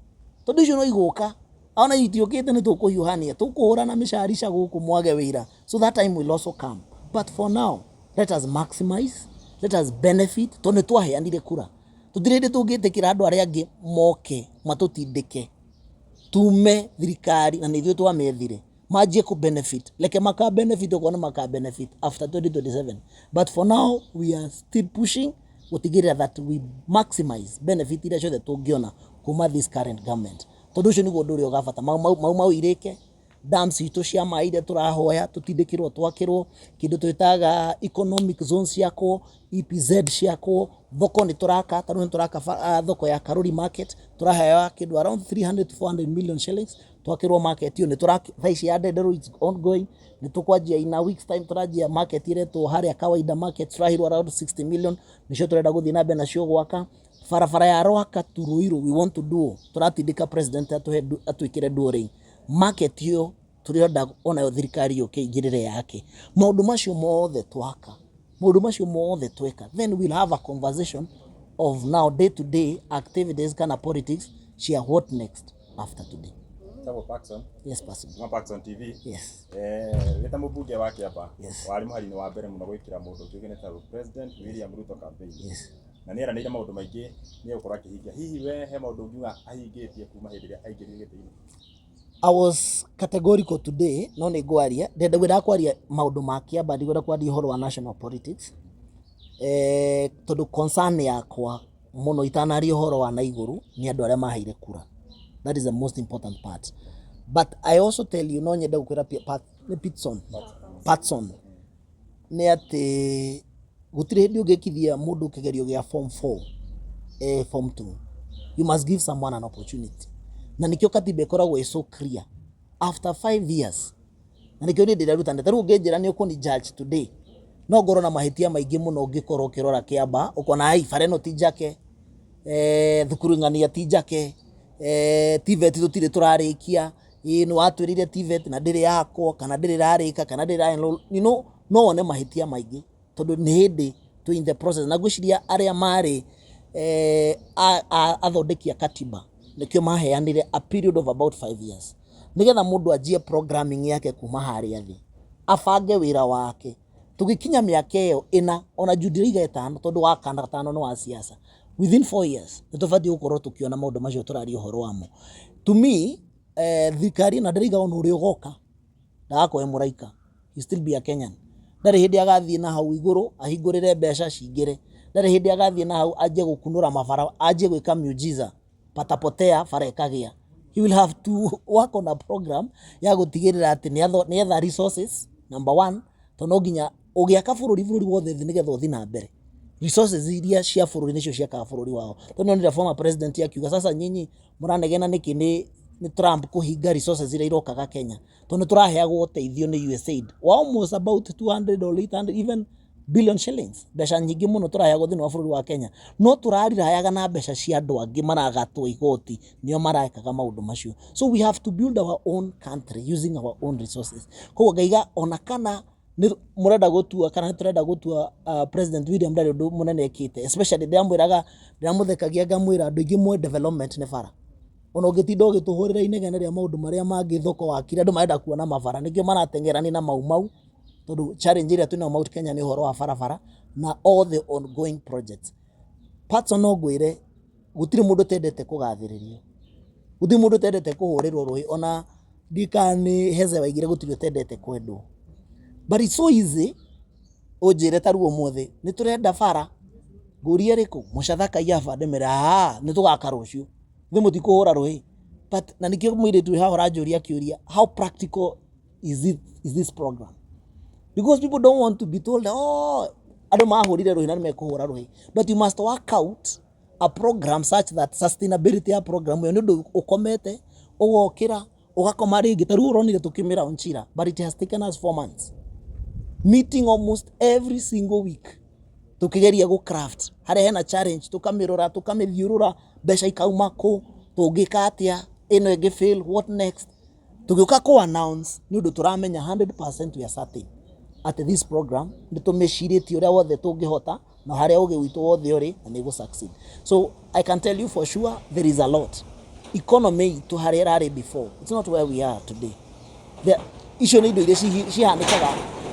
tondu icio no iguka ona itiokete ni tukuhiuhania tukuhurana misharisha guku mwage wira, so that time will also come. But for now, let us maximize, let us benefit. Tondu twaheanire kura tutirinde tungitikira andu aria angi moke matutindike tume thirikari na nithio twamethire majie ku benefit like maka benefit okona maka benefit after 2027. But for now we are still pushing gutigira that we maximize benefit iria ciothe tungiona kuma this current government. Tondu ucio niguo ndu uri ogabata mau irike dams itu cia mai iria turahoya tutindikirwo twakirwo kindu twitaga economic zones ciako EPZ ciako thoko ni turaka taru ni turaka thoko ya Karuri market turahaya kindu around 300 to 400 million shillings twakirwo market iyo ni turaka thaici ya Ndendero is ongoing. Ni tukwanjia in a weeks time turajia market ile tu haria kawaida market turahirwo around 60 million nicio turenda guthii na mbere nacio gwaka farafara ya Rwaka to Ruiru. We want to do turatindika president atuikire during market hiyo turionda ona yo thirikari yo kiingirire yake maundu macio mothe twaka maundu macio mothe tweka, then we'll have a conversation of now day to day activities kana politics cia what next after today. Tabo Paxson. Yes, person. Paxson TV. Yes. Leta mbunge wa Kiambaa. Yes. Wali muhari wa mbere muno gwikira mundu tukene ta President William Ruto campaign. Yes. Na nera nira maundu maingi ni ukora kihingia. Hihi we he maundu ngiuga ahingitie kuma hindi ria aingirire gitini. I was categorical today, no nĩ ngwaria ndenda gwĩra kwaria maũndũ ma Kiambaa ndigwenda kwaria ũhoro wa national politics tondũ concern yakwa mũno itanaria ũhoro wa naigũrũ nĩ andũ arĩa maheire kura. That is the most important part. But I also tell you no nyenda gũkwĩra Patson nĩ atĩ gũtirĩ hĩndĩ ũngĩkithia mũndũ kĩgerio gĩa form 4 form 2. You must give someone an opportunity. Na nikio katiba ikoragwo is so clear after 5 years. Na nikio ni ndĩraruta ndeto rĩu ngĩnjĩra nĩ ũkũni judge today no ngorwo na mahĩtia maingĩ mũno ũngĩkorwo ũkĩrora Kiambaa ũkona ai fareno ti njake thukuru ng'ania ti njake TVET tũtirĩ tũrarĩkia nĩ watwĩrire TVET na ndĩrĩ yakwo kana ndĩrĩ rarĩka kana ndĩrĩ no one mahĩtia maingĩ tondũ nĩ hĩndĩ to in the process na gwĩciria arĩa marĩ athondekia katiba nikio maheanire a period of about 5 years nigetha mundu ajie programming yake kuma harĩa thĩ afange wĩra wake tugikinya mĩaka ĩyo ina ona Jubilee igetano tondu wa kana gatano no wa siasa within 4 years nitubati gukorwo tukiona maundu macio turari uhoro wamo. To me thikari na ndĩraiga ona ũrĩa ũgoka ndagakorwo mũraika, he still be a Kenyan. Ndarĩ hĩndĩ agathie na hau igũrũ ahingũrĩre mbeca cingĩre, ndarĩ hĩndĩ agathie na hau anjie gũkunũra mabara anjie gwĩka miujiza patapotea fara ikagia. He will have to work on a program ya gutigirira ati ni etha resources number 1 to no nginya ugiaka bururi wothe thĩ nigetha uthi na mbere. Resources iria cia bururi nicio ciakaga bururi wao. To no former president akiuga sasa nyinyi muranegena niki ni Trump kuhinga resources iria irokaga Kenya. To ni turaheagwo teithio ni USAID almost about 200 or 800 even billion shillings. Mbeca nyingĩ mũno tũraheagwo thĩinĩ wa bũrũri wa Kenya. No tũrarirayaga na mbeca cia andũ angĩ maragatwo igoti nĩo marekaga maũndũ macio. So we have to build our own country using our own resources. Koguo ngaiga ona kana murenda gutua kana turenda gutua President William Ruto ndu munene ekite, especially ndiramuthekagia ngamwira andu ingi mwe development ne bara. Ona ũngĩtinda ũgĩtũhũrĩra inegene rĩa maũndũ marĩa mangĩ thoko wakire andũ marenda kuona mabara nĩkĩo maratengerani na mau tondu challenge iria twina Mount Kenya ni horo wa barabara na all the ongoing projects. Patson no ngwire gutire mundu tendete kugathĩrĩrio, gutire mundu tendete kuhũrĩrwo rũĩ, ona ndikani heze waigire gutire tendete kwendwo. But it's so easy ujire taruo mothe ni turenda bara ngurie riko mucathaka yafa ndemera ni tugaka rucio thimu ti kuhura rũĩ. But na nikio mwiritu ha hora njũria kiuria, how practical is this program? Because people don't want to be told, oh, ado mahurire rũĩ na nimekuhura rũĩ. But you must work out a program such that sustainability ya program yo ndu ukomete ugokira ugakoma ringi taru uronire tukimira onchira, but it has taken us 4 months meeting almost every single week tukigeria go craft hare hena challenge tukamirora tukamithiurura mbeca ikauma ku tungika atia ino igi fail what next tugiuka ko announce ni ndu turamenya 100% we are certain at this program nitumeciritie uria wothe tungihota na haria ugi witu wothe uri na ni go succeed. So I can tell you for sure there is a lot economy to haria rari before, it's not where we are today. The issue ni ndu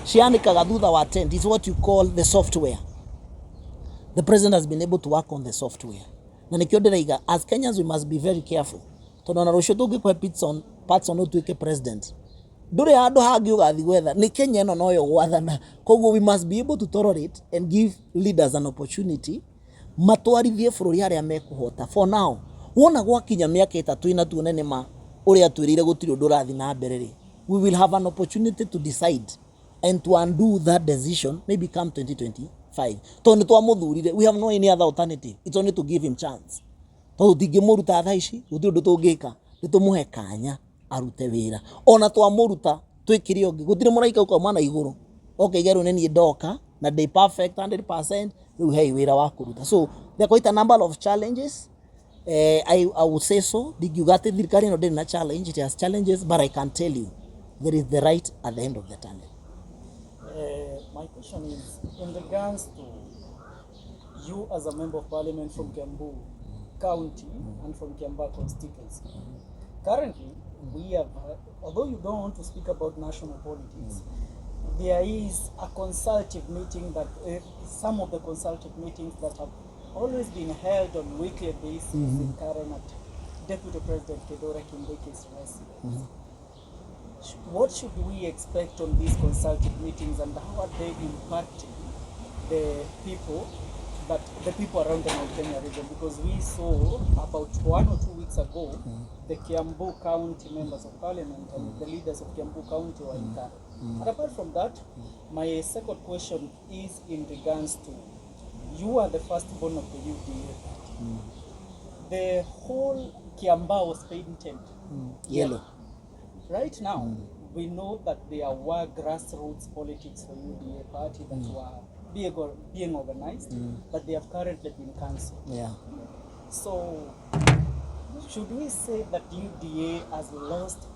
cianikaga thutha wa tent is what you call the software. The president has been able to work on the software. Na nikio ndiraiga as Kenyans we must be very careful. Tondu na rucio tungikwa Patson no tuike president. Nduri handu hangi ugathi gwetha ni Kenya no noyo gwathana. Koguo we must be able to tolerate and give leaders an opportunity matwarithie bururi haria mekuhota. For now, wona gwakinya miaka 3 ina tuonene ma uria twirire gutiri undu rathi na mbere ri, we will have an opportunity to decide and to undo that decision maybe come 2025. Tondu twamuthurire, we have no any other alternative. It's only to give him chance. Tondu tingimuruta thaa ici gutiri undu tungika, nitumuhe kanya arute wira. Ona twamuruta twikire ungi gutire muraika ukoma na iguru okay geru neni ndoka na they perfect 100% riu hey wira wa kuruta. So there are quite a number of challenges. I would say so. Digugate thirikari no ndina challenge, it has challenges, but I can tell you there is the right at the end of the tunnel. My question is in regards to you as a member of parliament from Kiambaa County and from Kiambaa constituency. Currently, we have, although you don't want to speak about national politics, there is a consultative meeting that, some of the consultative meetings that have always been held on weekly basis in Karen at Deputy President Kedora Kimbeki's residence. What should we expect on these consultative meetings, and how are they impacting the people around the Mount Kenya region? Because we saw about 1 or 2 weeks ago, the Kiambaa County members of parliament and the leaders of Kiambaa County were in Karen. And apart from that, my second question is in regards to, you are the firstborn of the UDA party. The whole Kiambaa was painted Yellow. Right now, we know that there were grassroots politics for UDA party that were being organized, but they have currently been cancelled. Yeah. So, should we say that UDA has lost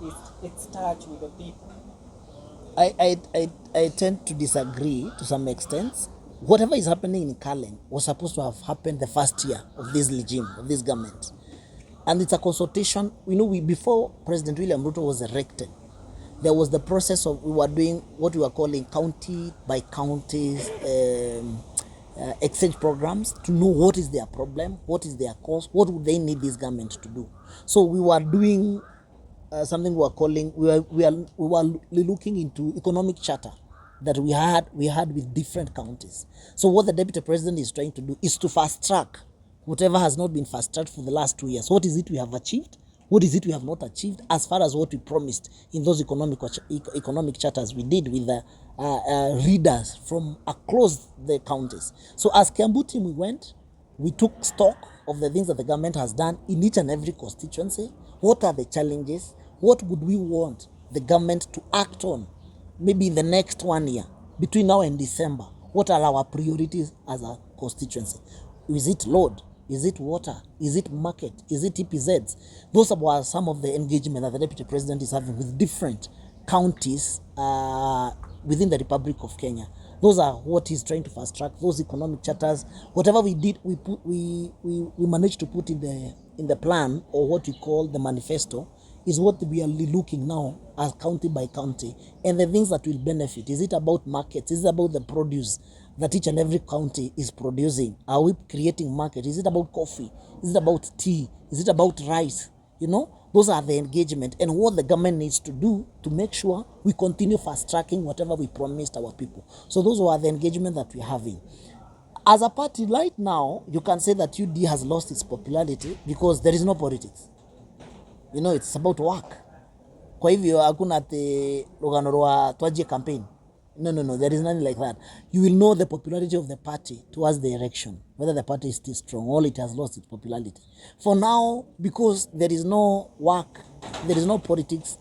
its touch with the people? I tend to disagree to some extent. Whatever is happening in Kalen was supposed to have happened the first year of this regime, of this government. And it's a consultation. Before President William Ruto was elected, there was the process of, we were doing what we were calling county by counties exchange programs to know what is their problem, what is their cause, what would they need this government to do. So we were doing something we were calling, we were looking into economic charter that we had with different counties. So what the Deputy President is trying to do is to fast track whatever has not been fast tracked for the last 2 years. What is it we have achieved? What is it we have not achieved as far as what we promised in those economic charters we did with the readers from across the counties. So as Kiambaa team, we took stock of the things that the government has done in each and every constituency. What are the challenges? What would we want the government to act on maybe in the next 1 year, between now and December? What are our priorities as a constituency? Is it load? Is it water? Is it market? Is it EPZs? Those are some of the engagement that the Deputy President is having with different counties within the Republic of Kenya. Those are what he's trying to fast track, those economic charters. Whatever we did, we managed to put in the plan, or what we call the manifesto, is what we are looking now as county by county, and the things that will benefit. Is it about markets? Is it about the produce that each and every county is producing? Are we creating market? Is it about coffee? Is it about tea? Is it about rice? Those are the engagement and what the government needs to do to make sure we continue fast tracking whatever we promised our people. So those are the engagement that we're having. As a party right now, you can say that UD has lost its popularity because there is no politics. It's about work. Kwa hivyo hakuna ati rugano rwa twaje campaign. No, there is nothing like that. You will know the popularity of the party towards the election, whether the party is still strong or it has lost its popularity. For now, because there is no work, there is no politics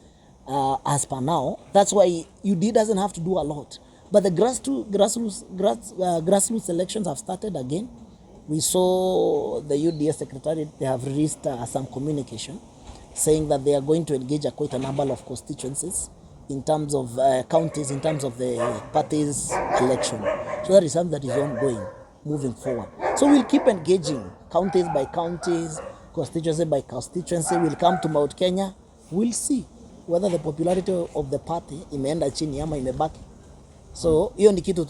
as per now, that's why UD doesn't have to do a lot. But the grassroots elections have started again. We saw the UDA secretariat, they have released some communication saying that they are going to engage quite a number of constituencies in terms of counties, in terms of the party's election. So that is something that is ongoing, moving forward. So we'll keep engaging counties by counties, constituency by constituency. We'll come to Mount Kenya. We'll see whether the popularity of the party imeenda chini ama imebaki. So hiyo ni kitu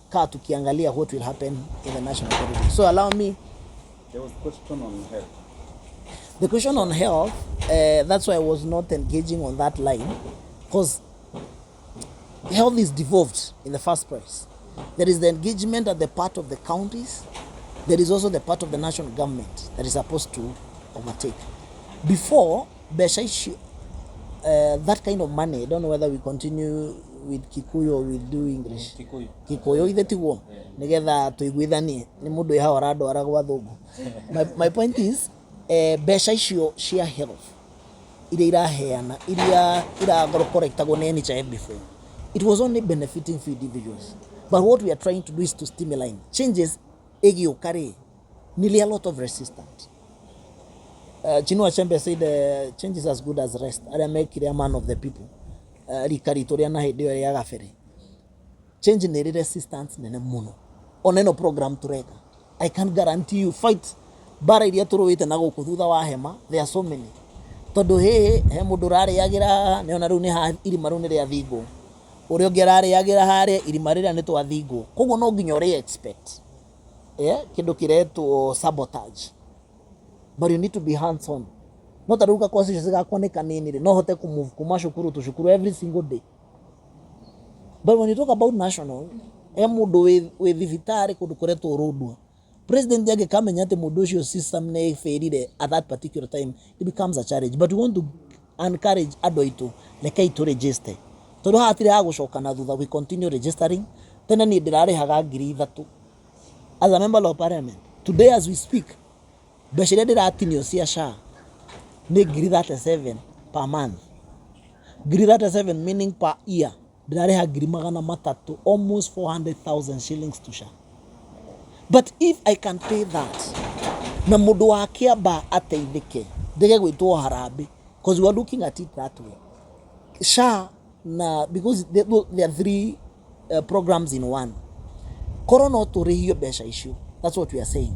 kaa tukiangalia what will happen in the national politics. So allow me. There was a question on health. The question on health, that's why I was not engaging on that line, because health is devolved in the first place. There is the engagement at the part of the counties. There is also the part of the national government that is supposed to overtake. Before, that kind of money, I don't know whether we continue with Kikuyu or we do English. Kikuyu ithe tiguo nigetha tuiguithanie ni mundu iha orado aragwa thungu. My point is besha icio cia health iria iraheana iria correctagwo ni NHIF before, it was only benefiting few individuals, but what we are trying to do is to stimulate changes. Egiokare nearly a lot of resistance. Chinua Achebe said change is as good as rest. I make it a man of the people. Rikaritoria na hede ya gafere. Change ni resistance nene muno. Oneno program tureka. I can guarantee you fight bara iria turuite na guku thutha wa hema. There are so many. tondu he mundu rariagira ne ona riu ni ha irima riu ni ria thingo uria ungi rariagira haria irima riria ni twa thingo koguo no nginya uri expect kindu kiretwo sabotage, but you need to be hands on. No ta ruga kosi cigakwa ni kanini ri no hote kumove kuma cukuru to cukuru every single day, but when you talk about national mundu wi thibitari kundu kuretwo rudwa president yake kamenya ati mundu ucio system ne failure at that particular time, it becomes a challenge. But we want to encourage andu aitu lekai to register tondu hatire ha gucoka na thutha, we continue registering. Tena ni ndirarihaga 3,000 as a member of parliament. Today as we speak, mbeca iria ndiratinio cia SHA ni 37 per month, 37 meaning per year ndirareha 300,000, almost 400,000 shillings to SHA. But if I can pay that na mundu wa Kiambaa ateithike ndege gwitwo harambe, because we are looking at it that way. SHA na because there are 3 programs in one. Koro no turihio mbeca icio, that's what we are saying.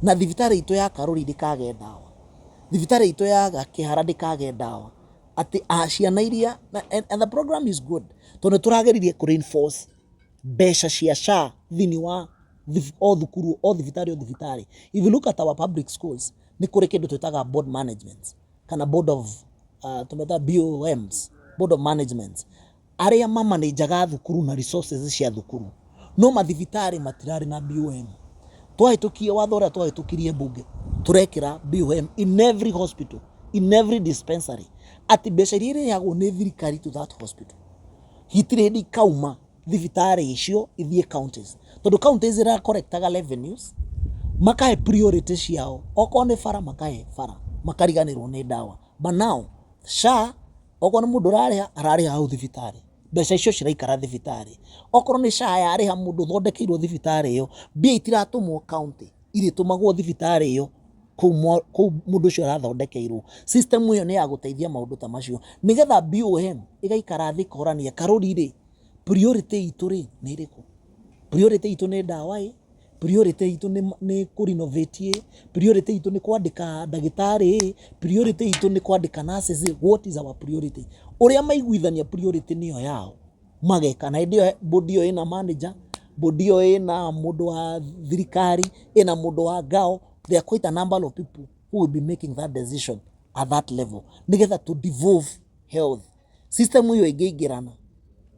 Na thibitari itu ya Karuri ndikage dawa, thibitari itu ya Kihara ndikage dawa, ati ciana iria and the program is good tondu turageririe ku reinforce mbeca cia SHA thini wa o thukuru o thibitari. If you look at our public schools, ni kuri kindu twitaga board management kana board of tumeta BOMs, board of management, aria mamanejaga thukuru na resources cia thukuru. No mathibitari matirari na BOM. Twahitukie watho uria twahitukirie bunge, turekira BOM in every hospital, in every dispensary, ati mbeca iria irehagwo ni thirikari to that hospital hitire ndi kauma thibitari icio ithie counties, tondu counties ira correctaga revenues makahe priority ciao, oko ni fara makahe fara, makariganirwo ni dawa. But now SHA oko ni mundu arariha hau thibitari, mbeca icio ciraikara thibitari. Okorwo ni SHA yariha mundu thondekeirwo thibitari iyo, mbia itiratumwo county, iritumagwo thibitari iyo kou mundu ucio arathondekeirwo. System iyo ni ya guteithia maundu ta macio nigetha BOM igaikara thi korania Karuri ri priority itu ri ni iriku. Priority itu ni dawa priority itu ni ku renovate, priority itu ni kwandika ndagitari, priority itu ni kwandika nurses. What is our priority? Uria maiguithania priority niyo yao mageka na ndio bodi yo ina manager, bodi yo ina mundu wa thirikari, ina mundu wa ngao. There are quite a number of people who will be making that decision at that level nigetha to devolve health system iyo igeigirana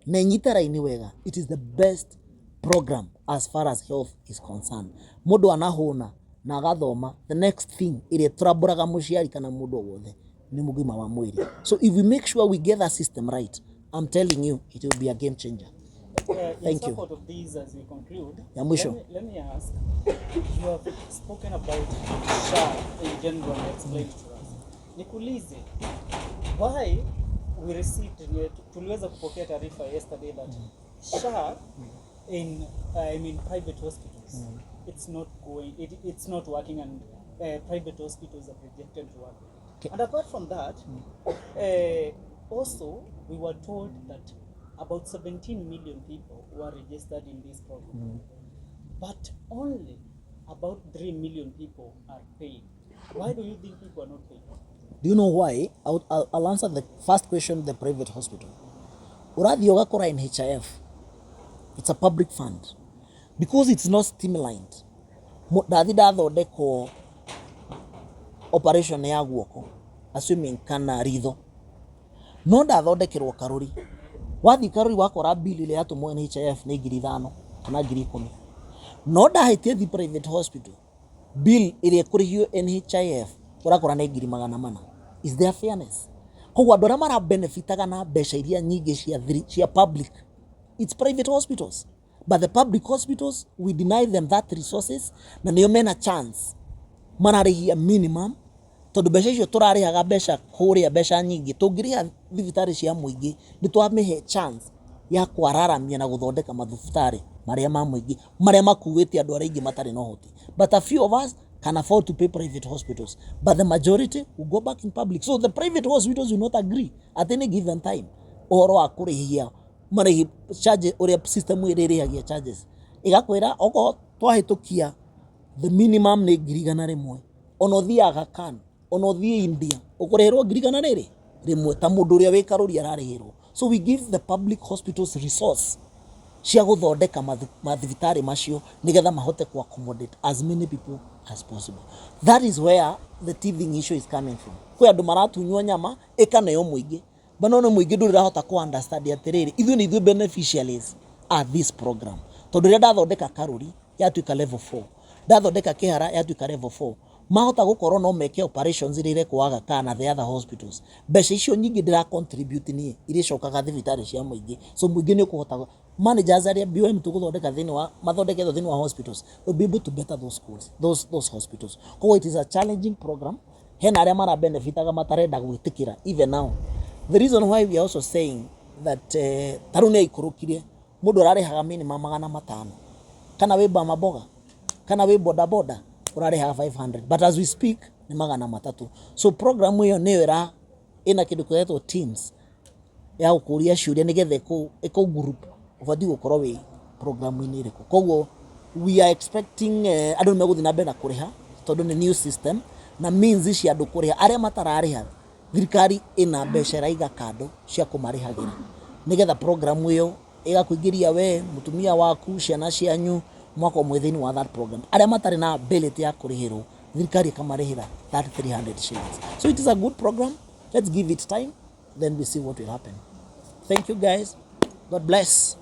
na nyitara ini wega. It is the best program as far as health is concerned. Mundu anahona na agathoma, the next thing ile turaburaga muciari kana mundu wothe ni mugima wa mwiri. So if we make sure we get that system right, I'm telling you it will be a game changer. Thank you. In support of these, as we conclude, let me ask, you have spoken about SHA in general and explained to us. Nikuulize, why we received, tuliweza kupokea taarifa yesterday that SHA in private hospitals, it's not working, and private hospitals are rejected to work. Okay. And apart from that, also we were told that about 17 million people were registered in this program, but only about 3 million people are paying. Why do you think people are not paying? Do you know why? I'll answer the first question, the private hospital. Urathi ogakora NHIF, it's a public fund. Because it's not streamlined, ndathi ndathondekwo operation ya guoko, assuming kana ritho, no ndathondekerwo Karuri. Wathi Karuri wakora bill ile yatumwo NHIF ni 5,000 kana 10,000. No ndahitie the private hospital bill ile kurihio NHIF urakora ni 400,000. Is there fairness? Koguo andu aria mara benefitaga na mbeca iria nyingi cia public, it's private hospitals. But the public hospitals, we deny them that resources, na niyo mena chance mararihia minimum, tondu mbeca icio turarihaga mbeca kuria mbeca nyingi, tungiriha thibitari cia muingi ni twamihe chance ya kwararamia na guthondeka mathibitari maria ma muingi maria makuwete andu aria ingi matari no hoti. But a few of us can afford to pay private hospitals, but the majority will go back in public. So the private hospitals will not agree at any given time oro akurihia marĩhi charges uria system irihagia charges igakwira oko twahitukia the minimum ni 1,100 ono thiaga kan ono thie India ukurehirwo ngirikana niri rimwe ta mundu uria wikaruri ararehirwo. So we give the public hospitals resource cia guthondeka mathibitari macio nigetha mahote ku accommodate as many people as possible. That is where the teething issue is coming from. Kwa andu maratunywa nyama ikaneo muingi banone muingi nduri rahota ku understand atiriri ithu ni ithu beneficiaries at this program. Tondu ria ndathondeka karuri yatuika level 4, ndathondeka kihara yatuika level 4, mahota gukorwo no meke operations iria kwaga kana the other hospitals. Mbeca icio nyingi ndira contribute nie iria cokaga thibitari cia muingi. So muingi ni kuhota managers aria BOM tuguthondeka thini wa mathondeke thini wa hospitals will be able to better those schools, those hospitals. So it is a challenging program. Hena aria mara benefitaga matarenda gwitikira even now. The reason why we are also saying that tarune ikurukirie mundu ararehaga minimum 500 kana we ba maboga kana we boda boda urarehaga 500, but as we speak ni 300. So program hiyo niyo ina kindu kwetwo teams ya ukuria ciuria nigetha iko group ubadi gukorwo wi program ini iriku. Koguo we are expecting andu ni meguthi na mbere na kuriha tondu ni new system na means cia andu kuriha aria matarariha thirikari ina mbeca raiga kando cia kumarihagira nigetha program hiyo igakuingiria we mutumia waku ciana cianyu mwako mwethini wa that program aria matari na ability ya kurihirwo thirikari kamarihira that 300 shillings. So it is a good program. Let's give it time, then we see what will happen. Thank you guys. God bless.